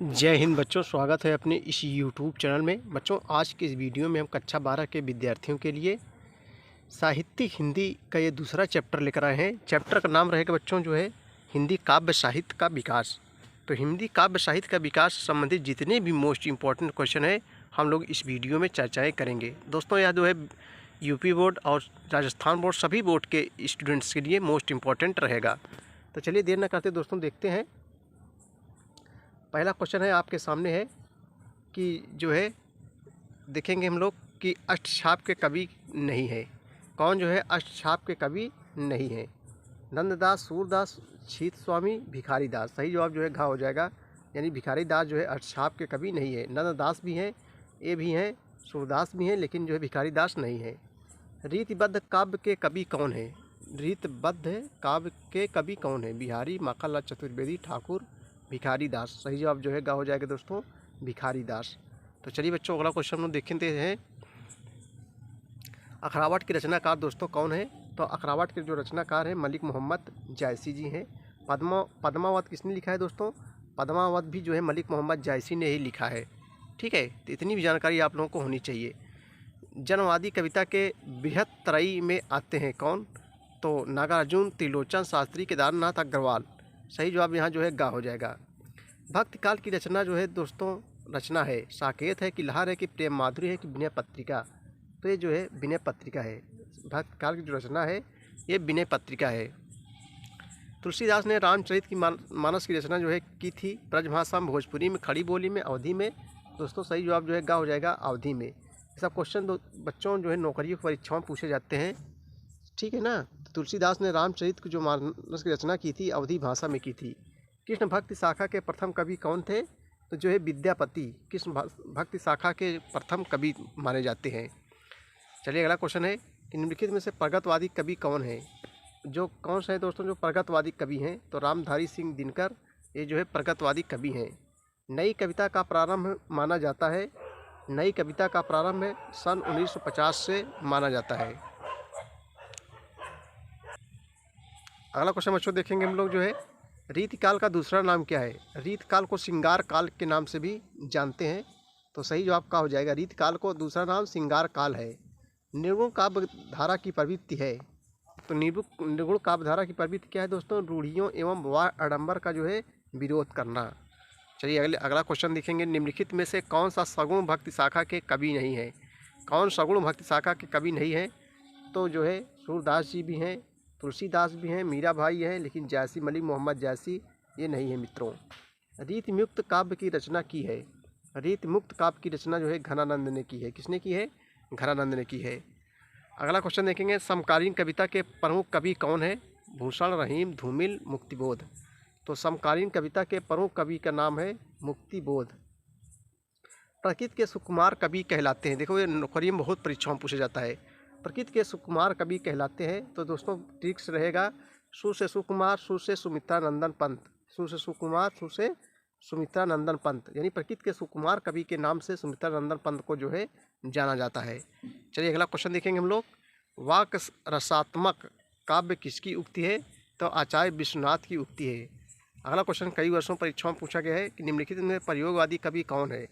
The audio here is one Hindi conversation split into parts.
जय हिंद बच्चों, स्वागत है अपने इस YouTube चैनल में। बच्चों, आज के इस वीडियो में हम कक्षा 12 के विद्यार्थियों के लिए साहित्यिक हिंदी का ये दूसरा चैप्टर लेकर आए हैं। चैप्टर का नाम रहेगा बच्चों जो है हिंदी काव्य साहित्य का विकास। तो हिंदी काव्य साहित्य का विकास से संबंधित जितने भी मोस्ट इम्पॉर्टेंट क्वेश्चन है हम लोग इस वीडियो में चर्चाएँ करेंगे। दोस्तों, यह जो है यूपी बोर्ड और राजस्थान बोर्ड सभी बोर्ड के स्टूडेंट्स के लिए मोस्ट इम्पॉर्टेंट रहेगा। तो चलिए देर न करते दोस्तों देखते हैं। पहला क्वेश्चन है आपके सामने है कि जो है देखेंगे हम लोग कि अष्टछाप के कवि नहीं है। कौन जो है अष्टछाप के कवि नहीं है? नंददास, सूरदास, छीत स्वामी, भिखारी दास। सही जवाब जो है घ हो जाएगा, यानी भिखारी दास जो है अष्टछाप के कवि नहीं है। नंददास भी हैं, ये भी हैं, सूरदास भी हैं, लेकिन जो है भिखारी दास नहीं है। रीतिबद्ध काव्य के कवि कौन है? रीतबद्ध काव्य के कवि कौन है? बिहारी, माखनलाल चतुर्वेदी, ठाकुर, भिखारी दास। सही जवाब जो है गा हो जाएगा दोस्तों, भिखारी दास। तो चलिए बच्चों अगला क्वेश्चन हम देखते हैं। अखरावट के रचनाकार दोस्तों कौन है? तो अखरावट के जो रचनाकार हैं मलिक मोहम्मद जायसी जी हैं। पद्मावत किसने लिखा है दोस्तों? पद्मावत भी जो है मलिक मोहम्मद जायसी ने ही लिखा है। ठीक है, तो इतनी भी जानकारी आप लोगों को होनी चाहिए। जनवादी कविता के बृहत त्रयी में आते हैं कौन? तो नागार्जुन, त्रिलोचन शास्त्री, केदारनाथ अग्रवाल। सही जवाब यहाँ जो है गा हो जाएगा। भक्ति काल की रचना जो है दोस्तों रचना है, साकेत है कि लहर है कि प्रेम माधुरी है कि विनय पत्रिका? तो ये जो है विनय पत्रिका है। भक्ति काल की जो रचना है ये विनय पत्रिका है। तुलसीदास ने रामचरित की मानस की रचना जो है की थी ब्रजभाषा में, भोजपुरी में, खड़ी बोली में, अवधी में। दोस्तों सही जवाब जो है गा हो जाएगा अवधी में। सब क्वेश्चन बच्चों जो है नौकरियों की परीक्षाओं में पूछे जाते हैं, ठीक है ना। तो तुलसीदास ने रामचरित की जो मानस की रचना की थी अवधी भाषा में की थी। कृष्ण भक्ति शाखा के प्रथम कवि कौन थे? तो जो है विद्यापति कृष्ण भक्ति शाखा के प्रथम कवि माने जाते हैं। चलिए अगला क्वेश्चन है कि निम्नलिखित में से प्रगतवादी कवि कौन है? जो कौन से हैं दोस्तों जो प्रगतवादी कवि हैं? तो रामधारी सिंह दिनकर ये जो है प्रगतवादी कवि हैं। नई कविता का प्रारंभ माना जाता है, नई कविता का प्रारंभ सन 1950 से माना जाता है। अगला क्वेश्चन बच्चों देखेंगे हम लोग जो है रीतिकाल का दूसरा नाम क्या है? रीतकाल को श्रृंगार काल के नाम से भी जानते हैं। तो सही जवाब का हो जाएगा रीतकाल को दूसरा नाम श्रृंगार काल है। निर्गुण काव्य धारा की प्रवृत्ति है। तो निर्गुण काव्य धारा की प्रवृत्ति क्या है दोस्तों? रूढ़ियों एवं वाह आडंबर का जो है विरोध करना। चलिए अगला क्वेश्चन देखेंगे। निम्नलिखित में से कौन सा सगुण भक्ति शाखा के कवि नहीं है? कौन सगुण भक्ति शाखा के कवि नहीं है? तो जो है सूरदास जी भी हैं, तुलसीदास भी हैं, मीरा भाई है, लेकिन जायसी मलिक मोहम्मद जायसी ये नहीं है मित्रों। रीतमुक्त काव्य की रचना की है। रीतमुक्त काव्य की रचना जो है घनानंद ने की है। किसने की है? घनानंद ने की है। अगला क्वेश्चन देखेंगे समकालीन कविता के प्रमुख कवि कौन है? भूषण, रहीम, धूमिल, मुक्तिबोध। तो समकालीन कविता के प्रमुख कवि का नाम है मुक्तिबोध। प्रकृति के सुकुमार कवि कहलाते हैं। देखो ये नौकरी में बहुत परीक्षाओं में पूछा जाता है। प्रकृति के सुकुमार कवि कहलाते हैं। तो दोस्तों ट्रिक्स रहेगा सु से सुकुमार, सु से सुमित्रा नंदन पंत। सु से सुकुमार, सु से सुमित्रा नंदन पंत, यानी प्रकृति के सुकुमार कवि के नाम से सुमित्रा नंदन पंत को जो है जाना जाता है। चलिए अगला क्वेश्चन देखेंगे हम लोग। वाक रसात्मक काव्य किसकी उक्ति है? तो आचार्य विश्वनाथ की उक्ति है। अगला क्वेश्चन कई वर्षों परीक्षाओं में पूछा गया है कि निम्नलिखित में प्रयोगवादी कवि कौन है?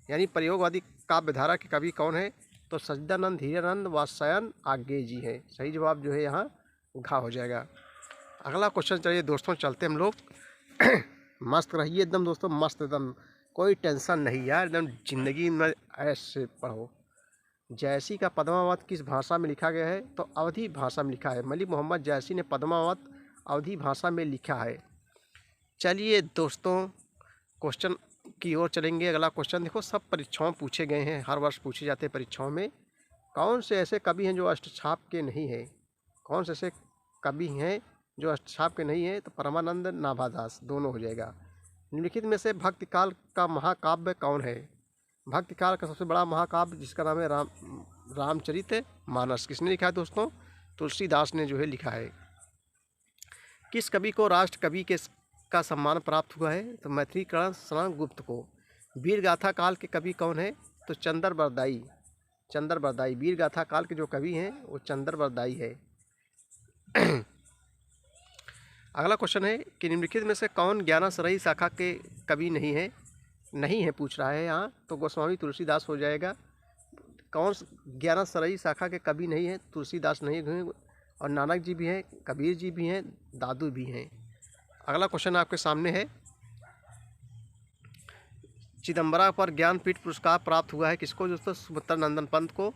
यानी प्रयोगवादी काव्यधारा के कवि कौन है? तो सच्चिदानंद, धीरानंद, वात्स्यायन आज्ञे जी हैं। सही जवाब जो है यहाँ घा हो जाएगा। अगला क्वेश्चन चलिए दोस्तों चलते हम लोग मस्त रहिए एकदम दोस्तों, मस्त एकदम, कोई टेंशन नहीं यार, एकदम जिंदगी में ऐसे पढ़ो। जायसी का पद्मावत किस भाषा में लिखा गया है? तो अवधी भाषा में लिखा है। मलिक मोहम्मद जायसी ने पद्मावत अवधी भाषा में लिखा है। चलिए दोस्तों क्वेश्चन की ओर चलेंगे। अगला क्वेश्चन देखो सब परीक्षाओं में पूछे गए हैं, हर वर्ष पूछे जाते हैं परीक्षाओं में। कौन से ऐसे कवि हैं जो अष्टछाप के नहीं हैं? कौन से ऐसे कवि हैं जो अष्टछाप के नहीं हैं? तो परमानंद, नाभादास, दोनों हो जाएगा। निम्नलिखित में से भक्तिकाल का महाकाव्य कौन है? भक्तिकाल का सबसे बड़ा महाकाव्य जिसका नाम है रामचरित मानस। किसने लिखा है दोस्तों? तुलसीदास ने जो है लिखा है। किस कवि को राष्ट्र कवि का सम्मान प्राप्त हुआ है? तो मैथिलीकरण स्नानगुप्त को। वीर गाथा काल के कवि कौन है? तो चंद्र बरदाई। वीर गाथा काल के जो कवि हैं वो चंद्र बरदाई है। अगला क्वेश्चन है कि निम्नलिखित में से कौन ज्ञानाश्रयी शाखा के कवि नहीं है? नहीं है पूछ रहा है यहाँ, तो गोस्वामी तुलसीदास हो जाएगा। कौन 11 सरई शाखा के कवि नहीं है? तुलसीदास नहीं हैं, और नानक जी भी हैं, कबीर जी भी हैं, दादू भी हैं। अगला क्वेश्चन आपके सामने है, चिदम्बरा पर ज्ञानपीठ पुरस्कार प्राप्त हुआ है किसको दोस्तों? सुमित्रा नंदन पंत को।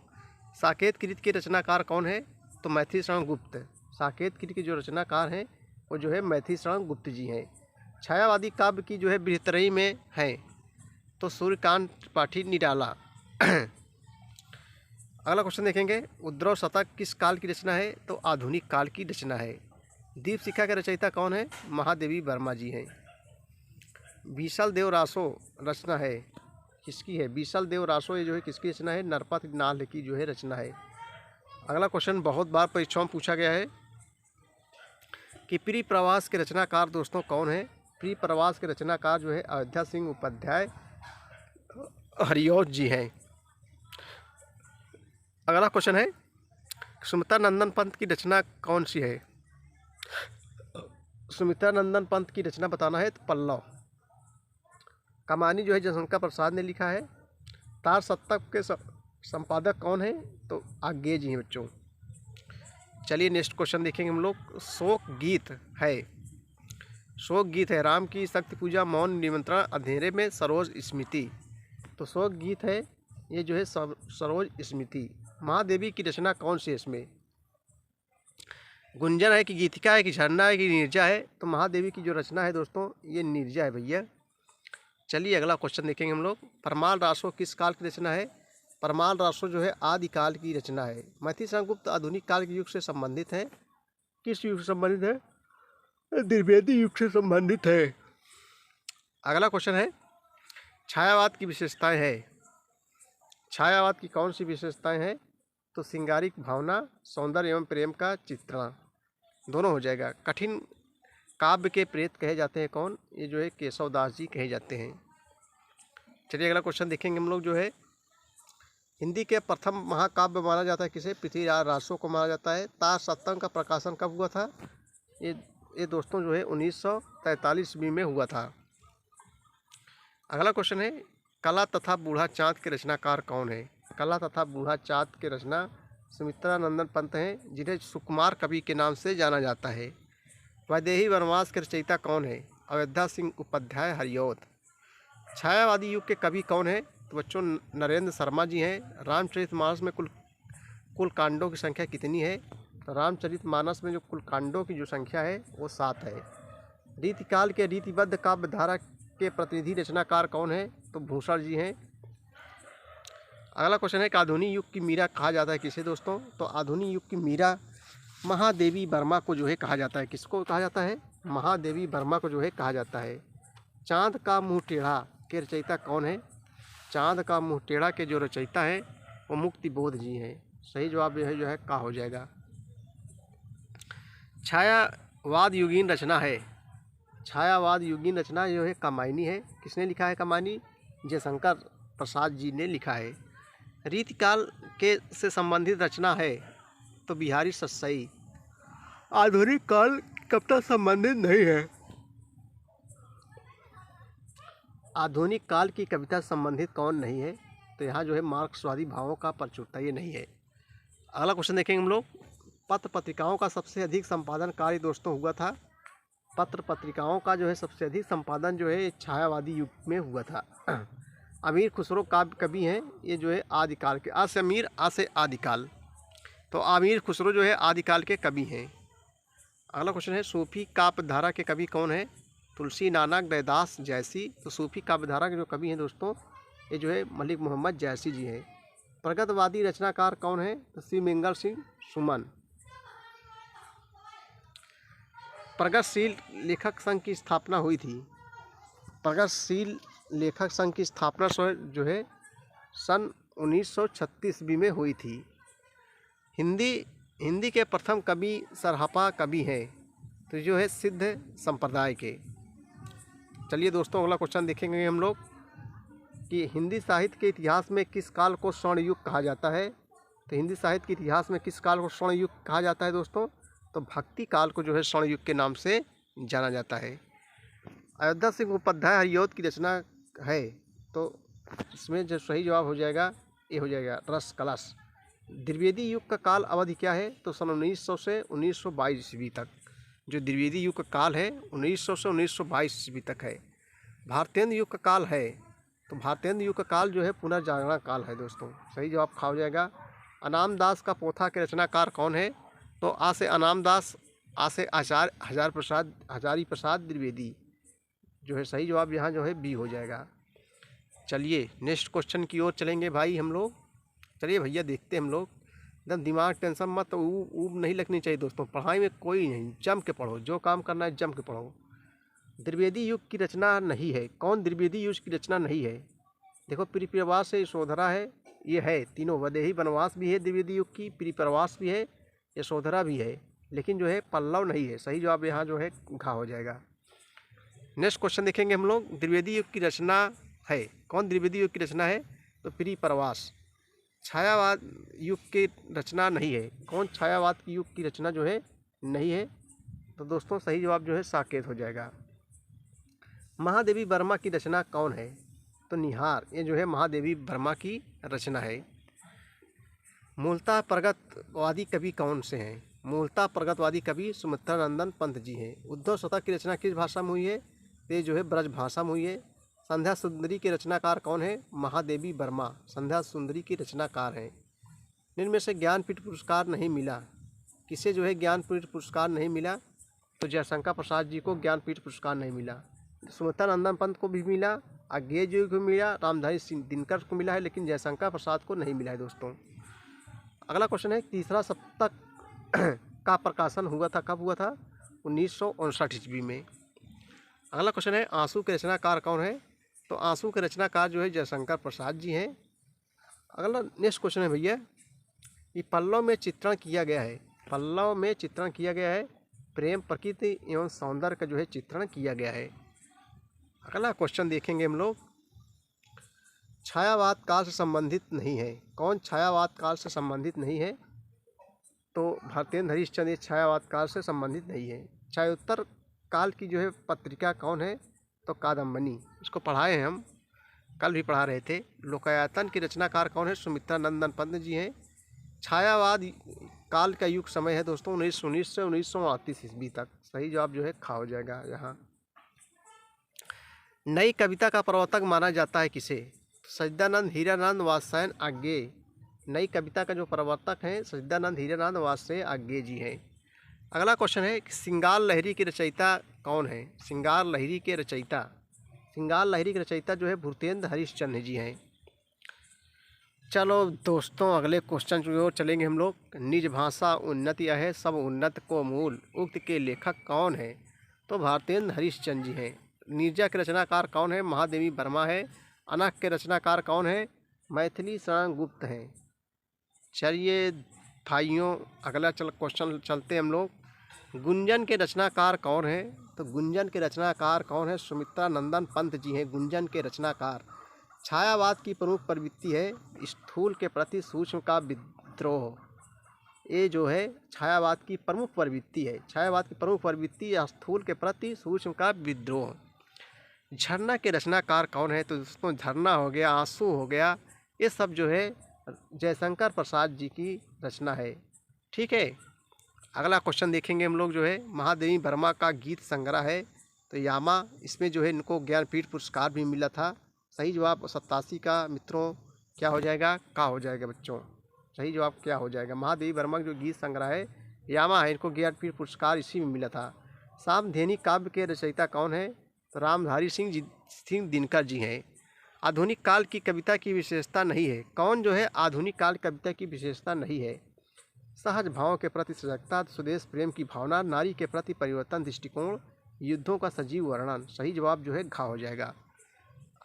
साकेत कृत के रचनाकार कौन है? तो मैथिली शरण गुप्त। साकेत कृत के जो रचनाकार हैं वो जो है मैथिली शरण गुप्त जी हैं। छायावादी काव्य की जो है बृहत्तरई में है, तो सूर्यकांत त्रिपाठी निराला। अगला क्वेश्चन देखेंगे, उद्रव शतक किस काल की रचना है? तो आधुनिक काल की रचना है। दीप शिखा के रचयिता कौन है? महादेवी वर्मा जी हैं। बीसल देव रासो रचना है किसकी है? बीसल देव रासो ये जो है किसकी रचना है? नरपत नाल की जो है रचना है। अगला क्वेश्चन बहुत बार परीक्षाओं में पूछा गया है कि प्रिय प्रवास के रचनाकार दोस्तों कौन है? प्रिय प्रवास के रचनाकार जो है अयोध्या सिंह उपाध्याय हरिऔध जी हैं। अगला क्वेश्चन है, सुमित्रा नंदन पंत की रचना कौन सी है? सुमित्रा नंदन पंत की रचना बताना है तो पल्लव। कमानी जो है जयशंकर प्रसाद ने लिखा है। तार सप्तक के संपादक कौन है? तो आगे जी हैं बच्चों। चलिए नेक्स्ट क्वेश्चन देखेंगे हम लोग। शोक गीत है, शोक गीत है राम की शक्ति पूजा, मौन निमंत्रण, अंधेरे में सरोज स्मृति। तो शोक गीत है ये जो है सरोज स्मृति। महादेवी की रचना कौन सी है इसमें? गुंजन है कि गीतिका है कि झरना है कि नीरजा है? तो महादेवी की जो रचना है दोस्तों ये नीरजा है भैया। चलिए अगला क्वेश्चन देखेंगे हम लोग। परमाल रासो किस काल की रचना है? परमाल रासो जो है आदिकाल की रचना है। मैथिली शरण गुप्त आधुनिक काल के युग से संबंधित है। किस युग से संबंधित है? द्विवेदी युग से संबंधित है। अगला क्वेश्चन है, छायावाद की विशेषताएं है। छायावाद की कौन सी विशेषताएं हैं? तो सिंगारिक भावना, सौंदर्य एवं प्रेम का चित्रण, दोनों हो जाएगा। कठिन काव्य के प्रेत कहे जाते हैं कौन? ये जो है केशवदास जी कहे जाते हैं। चलिए अगला क्वेश्चन देखेंगे हम लोग। जो है हिंदी के प्रथम महाकाव्य माना जाता है किसे? पृथ्वीराज रासो को माना जाता है। तार सप्तक का प्रकाशन कब हुआ था? ये दोस्तों जो है 1943 ईस्वी में हुआ था। अगला क्वेश्चन है, कला तथा बूढ़ा चाँद के रचनाकार कौन है? कला तथा बूढ़ा चाँद के रचना सुमित्रा नंदन पंत हैं, जिन्हें सुकुमार कवि के नाम से जाना जाता है। वैदेही वनवास के रचयिता कौन है? अयोध्या सिंह उपाध्याय हरिऔध। छायावादी युग के कवि कौन है? तो बच्चों नरेंद्र शर्मा जी हैं। रामचरितमानस में कुल कांडों की संख्या कितनी है? तो रामचरितमानस में जो कुल कांडों की जो संख्या है वो 7 है। रीतिकाल के रीतिबद्ध काव्य धारा के प्रतिनिधि रचनाकार कौन है? तो भूषण जी हैं। अगला क्वेश्चन है कि आधुनिक युग की मीरा कहा जाता है किसे दोस्तों? तो आधुनिक युग की मीरा महादेवी वर्मा को जो है कहा जाता है। किसको कहा जाता है? महादेवी वर्मा को जो है कहा जाता है। चाँद का मुँह टेढ़ा के रचयिता कौन है? चाँद का मुँह टेढ़ा के जो रचयिता है वो मुक्ति बोध जी हैं। सही जवाब जो है का हो जाएगा। छायावाद युगीन रचना है। छायावाद युगीन रचना जो है कमायनी है। किसने लिखा है कमायनी? जयशंकर प्रसाद जी ने लिखा है। रीतिकाल के से संबंधित रचना है तो बिहारी सतसई। आधुनिक काल कब तक संबंधित नहीं है। आधुनिक काल की कविता संबंधित कौन नहीं है? तो यहाँ जो है मार्क्सवादी भावों का प्रचुरता ये नहीं है। अगला क्वेश्चन देखेंगे हम लोग। पत्र पत्रिकाओं का सबसे अधिक संपादन कार्य दोस्तों हुआ था। पत्र पत्रिकाओं का जो है सबसे अधिक संपादन जो है छायावादी युग में हुआ था। अमीर खुसरो काव्य कवि हैं, ये जो है आदिकाल के। आ से अमीर, आ से आदिकाल, तो अमीर खुसरो जो है आदिकाल के कवि हैं। अगला क्वेश्चन है, सूफी काव्य धारा के कवि कौन है? तुलसी, नानक, रैदास, जैसी। तो सूफी काव्य धारा के जो कवि हैं दोस्तों ये जो है मलिक मोहम्मद जैसी जी हैं। प्रगतवादी रचनाकार कौन है? तो शिवमंगल सिंह सुमन। प्रगतिशील लेखक संघ की स्थापना हुई थी। प्रगतिशील लेखक संघ की स्थापना जो है सन 1936 ईस्वी में हुई थी। हिंदी के प्रथम कवि सरहपा कवि हैं, तो जो है सिद्ध संप्रदाय के। चलिए दोस्तों अगला क्वेश्चन देखेंगे हम लोग कि हिंदी साहित्य के इतिहास में किस काल को स्वर्ण युग कहा जाता है? तो हिंदी साहित्य के इतिहास में किस काल को स्वर्ण युग कहा जाता है दोस्तों? तो भक्ति काल को जो है स्वर्ण युग के नाम से जाना जाता है। अयोध्या सिंह उपाध्याय हरिऔध की रचना है तो इसमें जो सही जवाब हो जाएगा ये हो जाएगा रस कलश। द्विवेदी युग का काल अवधि क्या है? तो सन 1900 से 1922 ईस्वी तक। जो द्विवेदी युग का काल है 1900 से 1922 ईस्वी तक है। भारतेंद्र युग का काल है, तो भारतेंद्र युग का काल जो है पुनर्जागरण काल है दोस्तों। सही जवाब खा हो जाएगा। अनाम दास का पोथा के रचनाकार कौन है? तो आ से अनाम दास, आ से आचार्य हजारी प्रसाद द्विवेदी। जो है सही जवाब यहाँ जो है बी हो जाएगा। चलिए नेक्स्ट क्वेश्चन की ओर चलेंगे भाई हम लोग। चलिए भैया देखते हैं हम लोग। एकदम दिमाग टेंशन मत ऊब नहीं लगनी चाहिए दोस्तों। पढ़ाई में कोई नहीं, जम के पढ़ो, जो काम करना है जम के पढ़ो। द्विवेदी युग की रचना नहीं है। कौन द्विवेदी युग की रचना नहीं है? देखो परिप्रवास है, यशोधरा है, ये है तीनों। वैदेही वनवास भी है द्विवेदी युग की, परिप्रवास भी है, यशोधरा भी है, लेकिन जो है पल्लव नहीं है। सही जवाब यहाँ जो है घा हो जाएगा। नेक्स्ट क्वेश्चन देखेंगे हम लोग। द्विवेदी युग की रचना है। कौन द्विवेदी युग की रचना है? तो परिप्रवास। छायावाद युग की रचना नहीं है। कौन छायावाद की युग की रचना जो है नहीं है? तो दोस्तों सही जवाब जो है साकेत हो जाएगा। महादेवी वर्मा की रचना कौन है? तो निहार, ये जो है महादेवी वर्मा की रचना है। मूलतः प्रगतवादी कवि कौन से हैं? मूलतः प्रगतवादी कवि सुमित्रानंदन पंत जी हैं। उद्धव शतक की रचना किस भाषा में हुई है? ये जो है ब्रज भाषा में हुई है। संध्या सुंदरी के रचनाकार कौन है? महादेवी वर्मा संध्या सुंदरी की रचनाकार हैं। इनमें से ज्ञानपीठ पुरस्कार नहीं मिला। किसे जो है ज्ञानपीठ पुरस्कार नहीं मिला? तो जयशंकर प्रसाद जी को ज्ञानपीठ पुरस्कार नहीं मिला। सुमित्रानंदन पंत को भी मिला, आज्ञेय जी को मिला, रामधारी सिंह दिनकर को मिला है, लेकिन जयशंकर प्रसाद को नहीं मिला है दोस्तों। अगला क्वेश्चन है, तीसरा सप्तक का प्रकाशन हुआ था, कब हुआ था? 1959 ईस्वी में। अगला क्वेश्चन है, आंसू के रचनाकार कौन है? तो आंसू के रचनाकार जो है जयशंकर प्रसाद जी हैं। अगला नेक्स्ट क्वेश्चन है भैया, ये पल्लव में चित्रण किया गया है। पल्लव में चित्रण किया गया है, प्रेम, प्रकृति एवं सौंदर्य का जो है चित्रण किया गया है। अगला क्वेश्चन देखेंगे हम लोग, छायावाद काल से संबंधित नहीं है। कौन छायावाद काल से संबंधित नहीं है? तो भारतेंद्र हरिश्चंद्र छायावाद काल से संबंधित नहीं है। छायोत्तर काल की जो है पत्रिका कौन है? तो कादम्बनी। इसको पढ़ाए हैं हम, कल भी पढ़ा रहे थे। लोकायतन की रचनाकार कौन है? सुमित्रानंदन पंत जी हैं। छायावाद काल का युग समय है दोस्तों 1919 से 1938 ईस्वी तक। सही जवाब जो है खा हो जाएगा यहाँ। नई कविता का प्रवर्तक माना जाता है किसे? सच्चिदानंद हीरानंद वात्स्यायन आज्ञेय। नई कविता का जो प्रवर्तक हैं सच्चिदानंद हीरानंद वात्स्यायन आज्ञेय जी हैं। अगला क्वेश्चन है, श्रृंगार लहरी के रचयिता कौन है? श्रृंगार लहरी के रचयिता, श्रृंगार लहरी के रचयिता जो है भूपेंद्र हरिश्चंद्र जी हैं। चलो दोस्तों अगले क्वेश्चन की ओर चलेंगे हम लोग। निज भाषा उन्नति है सब उन्नत को मूल, उक्त के लेखक कौन है? तो भारतेंद्र हरिश्चंद्र जी हैं। नीरजा के रचनाकार कौन है? महादेवी वर्मा है। अनक के रचनाकार कौन है? मैथिली शरण गुप्त हैं। चलिए भाइयों अगला क्वेश्चन चलते हम लोग। गुंजन के रचनाकार कौन है? तो गुंजन के रचनाकार कौन है? सुमित्रानंदन पंत जी हैं गुंजन के रचनाकार। छायावाद की प्रमुख प्रवृत्ति है स्थूल के प्रति सूक्ष्म का विद्रोह। ये जो है छायावाद की प्रमुख प्रवृत्ति है। छायावाद की प्रमुख प्रवृत्ति स्थूल के प्रति सूक्ष्म का विद्रोह। झरना के रचनाकार कौन है? तो दोस्तों झरना हो गया, आंसू हो गया, ये सब जो है जयशंकर प्रसाद जी की रचना है। ठीक है, अगला क्वेश्चन देखेंगे हम लोग जो है महादेवी वर्मा का गीत संग्रह है तो यामा, इसमें जो है इनको ज्ञानपीठ पुरस्कार भी मिला था। सही जवाब 87 का मित्रों क्या हो जाएगा? का हो जाएगा बच्चों। सही जवाब क्या हो जाएगा? महादेवी वर्मा का जो गीत संग्रह है यामा है, इनको ज्ञानपीठ पुरस्कार इसी में मिला था। सामधेनी काव्य के रचयिता कौन है? तो रामधारी सिंह दिनकर जी हैं। आधुनिक काल की कविता की विशेषता नहीं है। कौन जो है आधुनिक काल कविता की विशेषता नहीं है? सहज भावों के प्रति सजगता, स्वदेश प्रेम की भावना, नारी के प्रति परिवर्तन दृष्टिकोण, युद्धों का सजीव वर्णन। सही जवाब जो है घा हो जाएगा।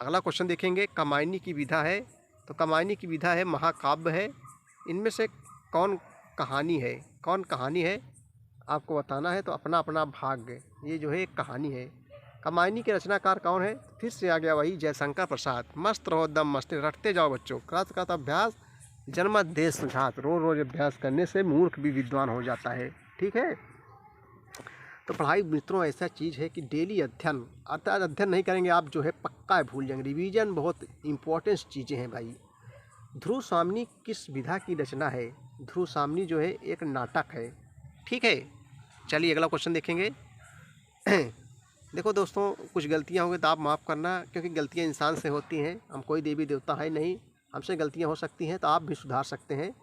अगला क्वेश्चन देखेंगे, कामायनी की विधा है। तो कामायनी की विधा है महाकाव्य है। इनमें से कौन कहानी है? कौन कहानी है आपको बताना है। तो अपना अपना भाग्य, ये जो है एक कहानी है। कामायनी के रचनाकार कौन है? फिर से आ गया वही जयशंकर प्रसाद। मस्त रहो दम मस्ती, रटते जाओ बच्चों। कृत अभ्यास जन्म देश सुझात। रोज रोज अभ्यास करने से मूर्ख भी विद्वान हो जाता है। ठीक है, तो पढ़ाई मित्रों ऐसा चीज़ है कि डेली अध्ययन, अर्थात अध्ययन नहीं करेंगे आप जो है पक्का है भूल जाएंगे। रिवीजन बहुत इंपॉर्टेंट चीज़ें हैं भाई। ध्रुव सामनी किस विधा की रचना है? ध्रुव सामनी जो है एक नाटक है। ठीक है, चलिए अगला क्वेश्चन देखेंगे। देखो दोस्तों, कुछ गलतियां होंगी तो आप माफ़ करना, क्योंकि गलतियां इंसान से होती हैं। हम कोई देवी देवता है नहीं, हमसे गलतियां हो सकती हैं, तो आप भी सुधार सकते हैं।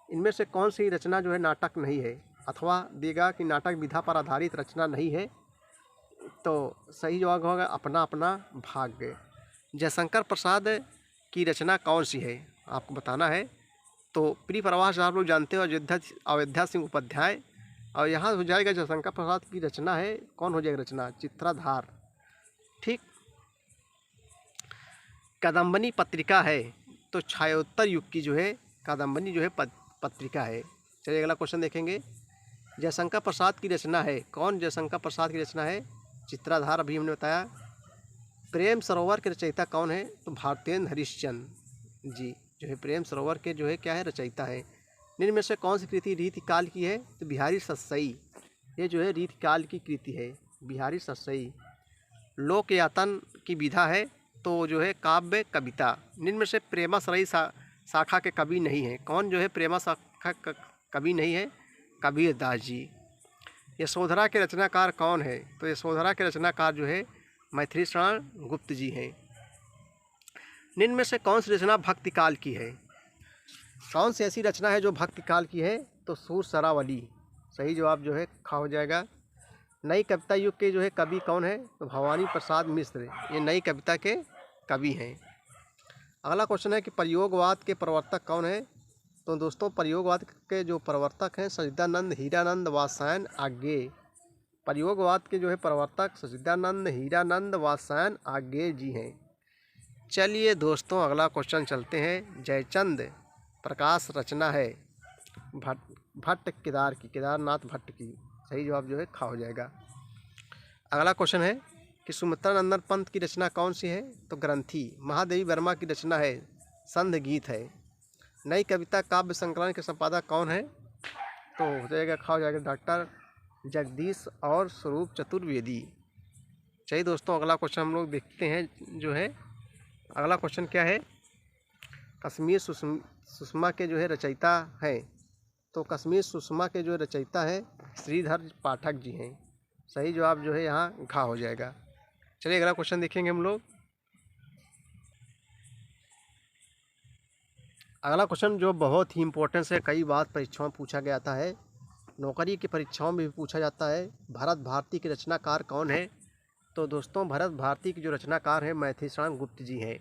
इनमें से कौन सी रचना जो है नाटक नहीं है, अथवा देगा कि नाटक विधा पर आधारित रचना नहीं है? तो सही जवाब होगा अपना अपना भाग्य। जयशंकर प्रसाद की रचना कौन सी है, आपको बताना है। तो प्रिय प्रवास आप लोग जानते हो, अयोध्या सिंह उपाध्याय। और यहाँ हो जाएगा जयशंकर प्रसाद की रचना है, कौन हो जाएगा रचना? चित्राधार। ठीक। कादम्बनी पत्रिका है, तो छायोत्तर युग की जो है कादम्बनी जो है पत्रिका है। चलिए अगला क्वेश्चन देखेंगे। जयशंकर प्रसाद की रचना है, कौन जयशंकर प्रसाद की रचना है? चित्राधार, अभी हमने बताया। प्रेम सरोवर के रचयिता कौन है? तो भारतेंद्र हरिश्चंद्र जी जो है प्रेम सरोवर के जो है क्या है, रचयिता है। निम्न में से कौन सी कृति रीतिकाल की है? तो बिहारी सतसई, ये जो है रीतिकाल की कृति है, बिहारी सतसई। लोकयातन की विधा है, तो जो है काव्य कविता। निम्न में से प्रेमाश्रयी शाखा के कवि नहीं है, कौन जो है प्रेमा शाखा कवि नहीं है? कबीर दास जी। यशोधरा के रचनाकार कौन है? तो यशोधरा के रचनाकार जो है मैथिली शरण गुप्त जी हैं। निम्न में से कौन सी रचना भक्ति काल की है? कौन सी ऐसी रचना है जो भक्ति काल की है? तो सूर सरावली, सही जवाब जो है खा हो जाएगा। नई कविता युग के जो है कवि कौन है? तो भवानी प्रसाद मिश्र, ये नई कविता के कवि हैं। अगला क्वेश्चन है कि प्रयोगवाद के प्रवर्तक कौन है? तो दोस्तों प्रयोगवाद के जो प्रवर्तक हैं सच्चिदानंद हीरानंद वात्स्यायन आज्ञे। प्रयोगवाद के जो है प्रवर्तक सच्चिदानंद हीरानंद वात्स्यायन आज्ञे जी हैं। चलिए दोस्तों अगला क्वेश्चन चलते हैं। जयचंद प्रकाश रचना है भट्ट केदार की, केदारनाथ भट्ट की, सही जवाब जो है खा हो जाएगा। अगला क्वेश्चन है कि सुमित्रा नंदन पंत की रचना कौन सी है? तो ग्रंथि। महादेवी वर्मा की रचना है संध गीत है। नई कविता काव्य संकलन के संपादक कौन है? तो हो जाएगा खा हो जाएगा डॉक्टर जगदीश और स्वरूप चतुर्वेदी। चलिए दोस्तों अगला क्वेश्चन हम लोग देखते हैं जो है। अगला क्वेश्चन क्या है? कश्मीर सुषमा के जो है रचयिता हैं, तो कश्मीर सुषमा के जो रचयिता है श्रीधर पाठक जी हैं, सही जवाब जो है यहाँ घा हो जाएगा। चलिए अगला क्वेश्चन देखेंगे हम लोग। अगला क्वेश्चन जो बहुत ही इंपॉर्टेंस है, कई बार परीक्षाओं में पूछा गया था है, नौकरी की परीक्षाओं में भी पूछा जाता है। भरत भारती के रचनाकार कौन है? तो दोस्तों भरत भारती के जो रचनाकार है मैथिली शरण गुप्त जी हैं।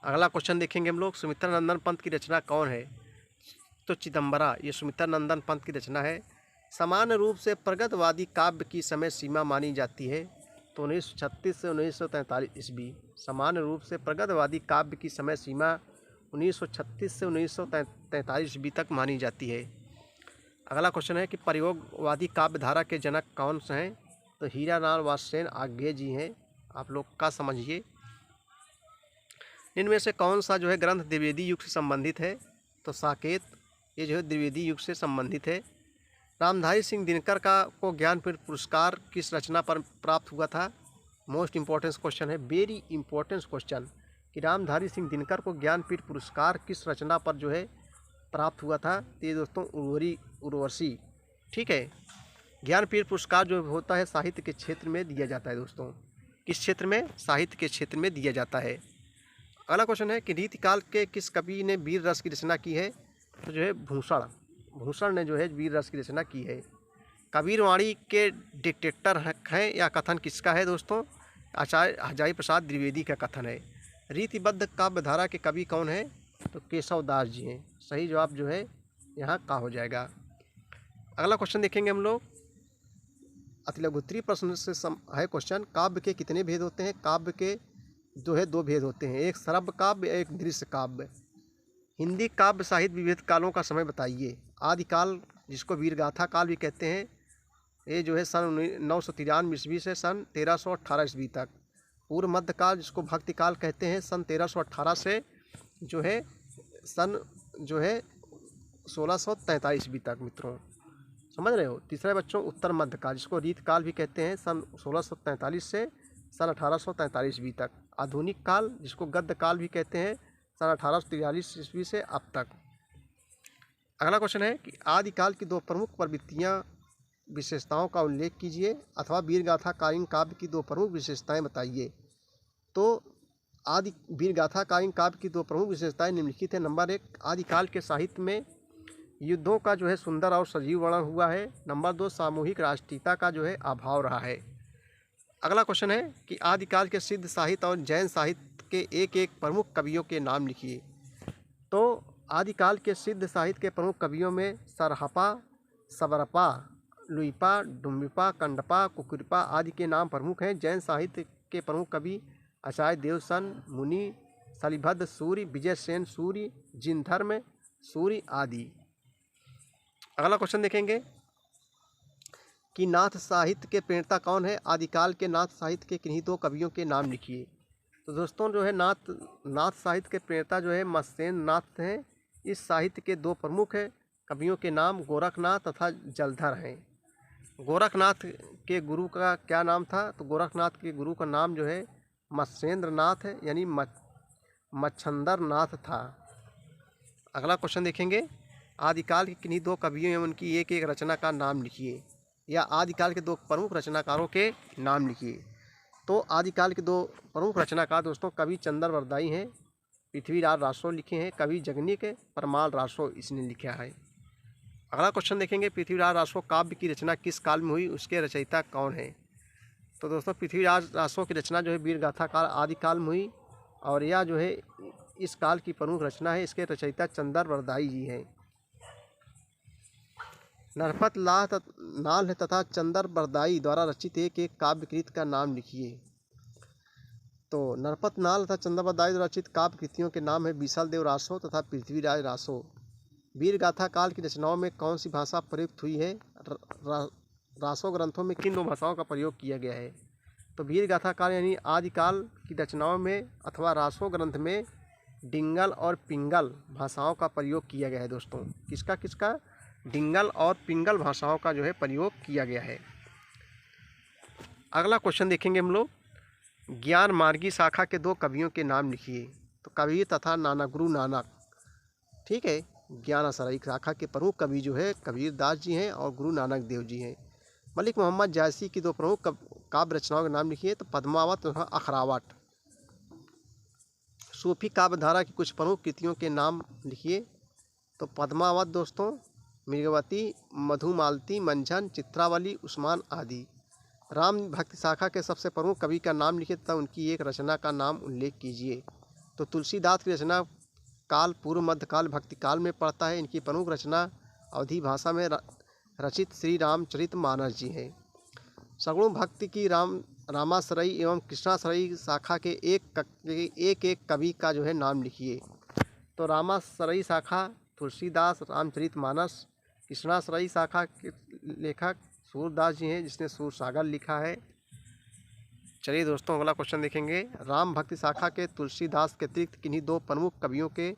अगला क्वेश्चन देखेंगे हम लोग। सुमित्रा नंदन पंत की रचना कौन है? तो चिदंबरा, ये सुमित्रा नंदन पंत की रचना है। सामान्य रूप से प्रगतवादी काव्य की समय सीमा मानी जाती है, तो 1936 से 1943 ईस्वी। सामान्य रूप से प्रगतवादी काव्य की समय सीमा 1936 से 1943 ईस्वी तक मानी जाती है। अगला क्वेश्चन है कि प्रयोगवादी काव्य धारा के जनक कौन से हैं? तो हीरालाल वात्स्यायन आज्ञे जी हैं, आप लोग का समझिए। इनमें से कौन सा जो है ग्रंथ द्विवेदी युग से संबंधित है? तो साकेत, ये जो है द्विवेदी युग से संबंधित है। रामधारी सिंह दिनकर को ज्ञानपीठ पुरस्कार किस रचना पर प्राप्त हुआ था? मोस्ट इम्पोर्टेंट क्वेश्चन है, वेरी इंपॉर्टेंट क्वेश्चन, कि रामधारी सिंह दिनकर को ज्ञानपीठ पुरस्कार किस रचना पर जो है प्राप्त हुआ था? तो ये दोस्तों उर्वशी। ठीक है, ज्ञानपीठ पुरस्कार जो होता है साहित्य के क्षेत्र में दिया जाता है दोस्तों। किस क्षेत्र में? साहित्य के क्षेत्र में दिया जाता है। अगला क्वेश्चन है कि रीतिकाल के किस कवि ने वीर रस की रचना की है? तो जो है भूषण ने जो है वीर रस की रचना की है। कबीरवाणी के डिक्टेटर हैं या कथन किसका है दोस्तों? आचार्य हजारी प्रसाद द्विवेदी का कथन है। रीतिबद्ध काव्यधारा के कवि कौन है? तो केशव दास जी हैं, सही जवाब जो है यहाँ का हो जाएगा। अगला क्वेश्चन देखेंगे हम लोग। अतिलघुत्री प्रश्न से है क्वेश्चन, काव्य के कितने भेद होते हैं? काव्य के जो है दो भेद होते हैं, एक श्रव्य काव्य, एक दृश्य काव्य। हिंदी काव्य साहित्य विविध कालों का समय बताइए। आदिकाल जिसको वीरगाथा काल भी कहते हैं, ये जो है सन 993 ईस्वी से सन 1318 ईस्वी तक। पूर्व मध्यकाल जिसको भक्ति काल कहते हैं, सन 1318 से जो है सन जो है 1643 ईस्वी तक मित्रों। समझ रहे हो। तीसरा है बच्चों उत्तर मध्यकाल, जिसको रीतकाल भी कहते हैं, सन 1643 से सन 1843 ईस्वी तक। आधुनिक काल, जिसको गद्य काल भी कहते हैं, सन 1843 ईस्वी से अब तक। अगला क्वेश्चन है कि आदिकाल की दो प्रमुख प्रवृत्तियाँ विशेषताओं का उल्लेख कीजिए, अथवा वीरगाथाकालीन काव्य की दो प्रमुख विशेषताएं बताइए। तो आदि वीरगाथाकालीन काव्य की दो प्रमुख विशेषताएं निम्नलिखित है। नंबर 1, आदिकाल के साहित्य में युद्धों का जो है सुंदर और सजीव वर्णन हुआ है। नंबर 2, सामूहिक राष्ट्रीयता का जो है अभाव रहा है। अगला क्वेश्चन है कि आदिकाल के सिद्ध साहित्य और जैन साहित्य के एक एक प्रमुख कवियों के नाम लिखिए। तो आदिकाल के सिद्ध साहित्य के प्रमुख कवियों में सरहपा, सबरपा, लुइपा, डुम्बिपा, कंडपा, कुकुरपा आदि के नाम प्रमुख हैं। जैन साहित्य के प्रमुख कवि आचार्य देवसन, मुनि, शलिभद्र सूरि, विजय सेन सूरि, जिनधर्म सूरि आदि। अगला क्वेश्चन देखेंगे कि नाथ साहित्य के प्रणेता कौन है। आदिकाल के नाथ साहित्य के किन्हीं दो कवियों के नाम लिखिए। तो दोस्तों जो है नाथ साहित्य के प्रणेता जो है मत्स्येंद्र नाथ हैं। इस साहित्य के दो प्रमुख है कवियों के नाम गोरखनाथ तथा जलधर हैं। गोरखनाथ के गुरु का क्या नाम था। तो गोरखनाथ के गुरु का नाम जो है मत्स्येंद्र नाथ है, यानी मच्छंदर नाथ था। अगला क्वेश्चन देखेंगे, आदिकाल के किन्हीं दो कवियों एवं उनकी एक एक रचना का नाम लिखिए, या आदिकाल के दो प्रमुख रचनाकारों के नाम लिखिए। तो आदिकाल के दो प्रमुख रचनाकार दोस्तों कवि चंदर बरदाई हैं, पृथ्वीराज रासो लिखे हैं। कवि जगनीक परमाल रासो इसने लिखा है। अगला क्वेश्चन देखेंगे, पृथ्वीराज रासो काव्य की रचना किस काल में हुई, उसके रचयिता कौन है। तो दोस्तों पृथ्वीराज रासो की रचना जो है वीरगाथा काल आदिकाल में हुई, और यह जो है इस काल की प्रमुख रचना है। इसके रचयिता चंदर बरदाई जी हैं। नरपत नाल तथा चंदर बरदाई द्वारा रचित एक एक काव्य कृति का नाम लिखिए। तो नरपत नाल तथा चंदर बरदाई द्वारा रचित काव्य कृतियों के नाम है बीसल देव रासो तथा पृथ्वीराज रासो। वीरगाथा काल की रचनाओं में कौन सी भाषा प्रयुक्त हुई है। रासो ग्रंथों में किन दो भाषाओं का प्रयोग किया गया है। तो वीरगाथा काल यानी आदिकाल की रचनाओं में अथवा रासो ग्रंथ में डिंगल और पिंगल भाषाओं का प्रयोग किया गया है। दोस्तों किसका किसका, डिंगल और पिंगल भाषाओं का जो है प्रयोग किया गया है। अगला क्वेश्चन देखेंगे हम लोग, ज्ञान मार्गी शाखा के दो कवियों के नाम लिखिए। तो कबीर तथा नानक, गुरु नानक, ठीक है। ज्ञान आश्रयी शाखा के प्रमुख कवि जो है कबीर दास जी हैं और गुरु नानक देव जी हैं। मलिक मोहम्मद जायसी की दो प्रमुख काव्य रचनाओं के नाम लिखिए। तो पद्मावत तथा अखरावट। सूफी काव्य धारा की कुछ प्रमुख कृतियों के नाम लिखिए। तो पद्मावत दोस्तों मृगवती, मधुमालती, मंझन, चित्रावली, उस्मान आदि। राम भक्ति शाखा के सबसे प्रमुख कवि का नाम लिखिए तथा उनकी एक रचना का नाम उल्लेख कीजिए। तो तुलसीदास की रचना काल पूर्व मध्यकाल भक्ति काल में पड़ता है। इनकी प्रमुख रचना अवधी भाषा में रचित श्री रामचरितमानस जी हैं। सगुण भक्ति की रामाश्रयी एवं कृष्णाश्रयी शाखा के एक कवि का जो है नाम लिखिए। तो रामाश्रयी शाखा तुलसीदास, रामचरितमानस। कृष्णाश्रयी शाखा के लेखक सूरदास जी हैं, जिसने सूरसागर लिखा है। चलिए दोस्तों अगला क्वेश्चन देखेंगे, राम भक्ति शाखा के तुलसीदास के अतिरिक्त किन्हीं दो प्रमुख कवियों के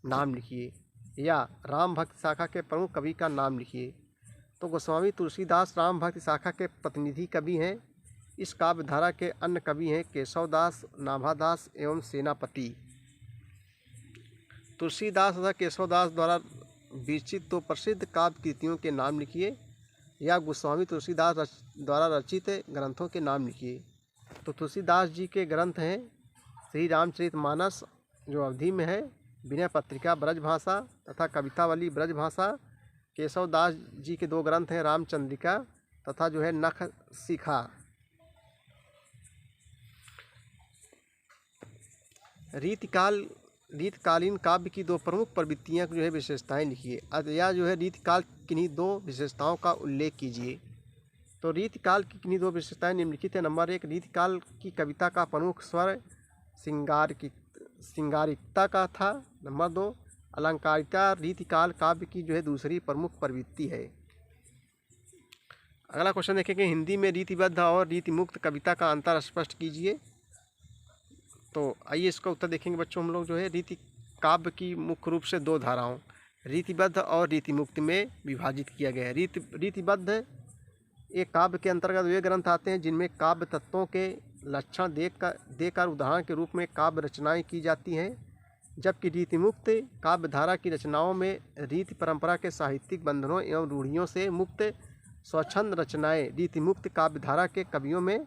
नाम लिखिए, या राम भक्ति शाखा के प्रमुख कवि का नाम लिखिए। तो गोस्वामी तुलसीदास राम भक्ति शाखा के प्रतिनिधि कवि हैं। इस काव्य धारा के अन्य कवि हैं केशवदास, नाभादास एवं सेनापति। तुलसीदास तथा केशवदास द्वारा विरचित दो प्रसिद्ध काव्य कृतियों के नाम लिखिए, या गोस्वामी तुलसीदास द्वारा रचित ग्रंथों के नाम लिखिए। तो तुलसीदास जी के ग्रंथ हैं श्री रामचरितमानस जो अवधी में है, विनय पत्रिका ब्रजभाषा तथा कवितावली ब्रजभाषा। केशवदास जी के दो ग्रंथ हैं रामचंद्रिका तथा जो है नख शिखा। रीतकालीन काव्य की दो प्रमुख प्रवृत्तियाँ जो है विशेषताएं लिखिए, या जो है रीतकाल किन्हीं दो विशेषताओं का उल्लेख कीजिए। तो रीतकाल की किन्हीं दो विशेषताएं निम्नलिखित है। नंबर 1, रीतकाल की कविता का प्रमुख स्वर श्रृंगारिकता का था। नंबर 2, अलंकारिता रीतकाल काव्य की जो है दूसरी प्रमुख प्रवृत्ति है। अगला क्वेश्चन देखेंगे, हिंदी में रीतिबद्ध और रीतिमुक्त कविता का अंतर स्पष्ट कीजिए। तो आइए इसका उत्तर देखेंगे बच्चों हम लोग जो है रीति काव्य की मुख्य रूप से दो धाराओं रीतिबद्ध और रीतिमुक्त में विभाजित किया गया है। रीतिबद्ध एक काव्य के अंतर्गत वे ग्रंथ आते हैं जिनमें काव्य तत्वों के लक्षण देकर उदाहरण के रूप में काव्य रचनाएं की जाती हैं, जबकि रीतिमुक्त काव्य धारा की रचनाओं में रीति परंपरा के साहित्यिक बंधनों एवं रूढ़ियों से मुक्त स्वच्छंद रचनाएं। रीतिमुक्त काव्य धारा के कवियों में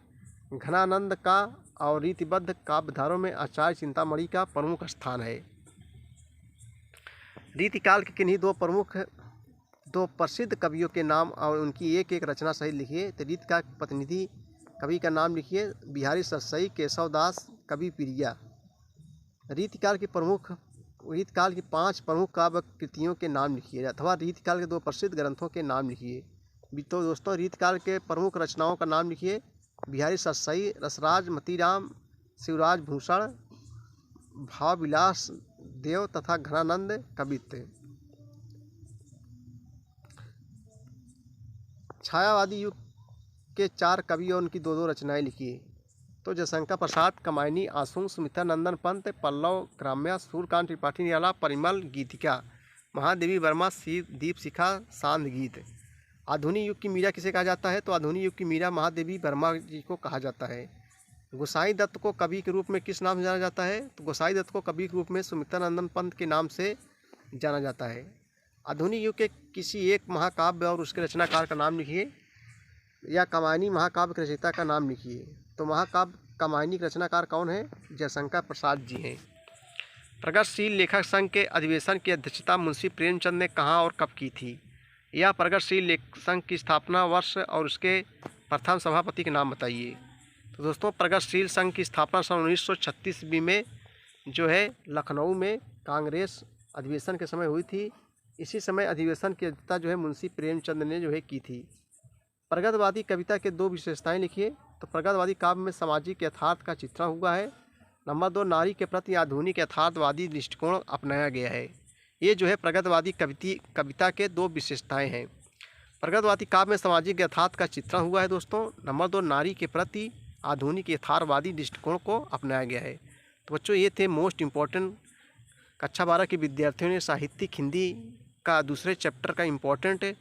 घनानंद का और रीतिबद्ध काव्य धारों में आचार्य चिंतामणि का प्रमुख स्थान है। रीतिकाल के किन्हीं दो प्रसिद्ध कवियों के नाम और उनकी एक एक रचना सहित लिखिए। तो रीत का प्रतिनिधि कवि का नाम लिखिए। बिहारी सरसई, केशव दास, कवि प्रिया। रीतिकाल की 5 प्रमुख काव्य कृतियों के नाम लिखिए अथवा रीतिकाल के 2 प्रसिद्ध ग्रंथों के नाम लिखिए। तो दोस्तों रीतिकाल के प्रमुख रचनाओं का नाम लिखिए। बिहारी सरसई, रसराज मतीराम, शिवराज भूषण, भावविलास देव तथा घनानंद कवित्व। छायावादी युग के 4 कवि और उनकी 2 रचनाएं लिखिए। तो जयशंकर प्रसाद, कमायनी आसुम, सुमित्रा नंदन पंत, पल्लव ग्राम्या, सूर्यकांत त्रिपाठी निराला, परिमल गीतिका, महादेवी वर्मा, दीपशिखा सांध गीत। आधुनिक युग की मीरा किसे कहा जाता है? तो आधुनिक युग की मीरा महादेवी वर्मा जी को कहा जाता है। गोसाई दत्त को कवि के रूप में किस नाम से जाना जाता है? तो गोसाई दत्त को कवि के रूप में सुमित्रा नंदन पंत के नाम से जाना जाता है। आधुनिक युग के किसी एक महाकाव्य और उसके रचनाकार का नाम लिखिए, या कमायनी महाकाव्य के रचयिता का नाम लिखिए। तो महाकाव्य कमायनी के रचनाकार कौन है? जयशंकर प्रसाद जी हैं। प्रगतिशील लेखक संघ के अधिवेशन की अध्यक्षता मुंशी प्रेमचंद ने कहाँ और कब की थी? यह प्रगतिशील लेखक संघ की स्थापना वर्ष और उसके प्रथम सभापति के नाम बताइए। तो दोस्तों प्रगतिशील संघ की स्थापना सन 1936 ईस्वी में जो है लखनऊ में कांग्रेस अधिवेशन के समय हुई थी। इसी समय अधिवेशन की अध्यक्षता जो है मुंशी प्रेमचंद ने जो है की थी। प्रगतिवादी कविता के 2 विशेषताएं लिखिए। तो प्रगतिवादी काव्य में सामाजिक यथार्थ का चित्रण हुआ है। नंबर 2, नारी के प्रति आधुनिक यथार्थवादी दृष्टिकोण अपनाया गया है। ये जो है प्रगतिवादी कविता के 2 विशेषताएं हैं। प्रगतिवादी काव्य में सामाजिक यथार्थ का चित्रण हुआ है दोस्तों। नंबर 2, नारी के प्रति आधुनिक यथार्थवादी दृष्टिकोण को अपनाया गया है। तो बच्चों ये थे मोस्ट इम्पॉर्टेंट कक्षा 12 के विद्यार्थियों ने साहित्यिक हिंदी का दूसरे चैप्टर का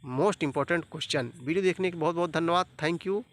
मोस्ट इम्पॉर्टेंट क्वेश्चन। वीडियो देखने के बहुत बहुत धन्यवाद। Thank you.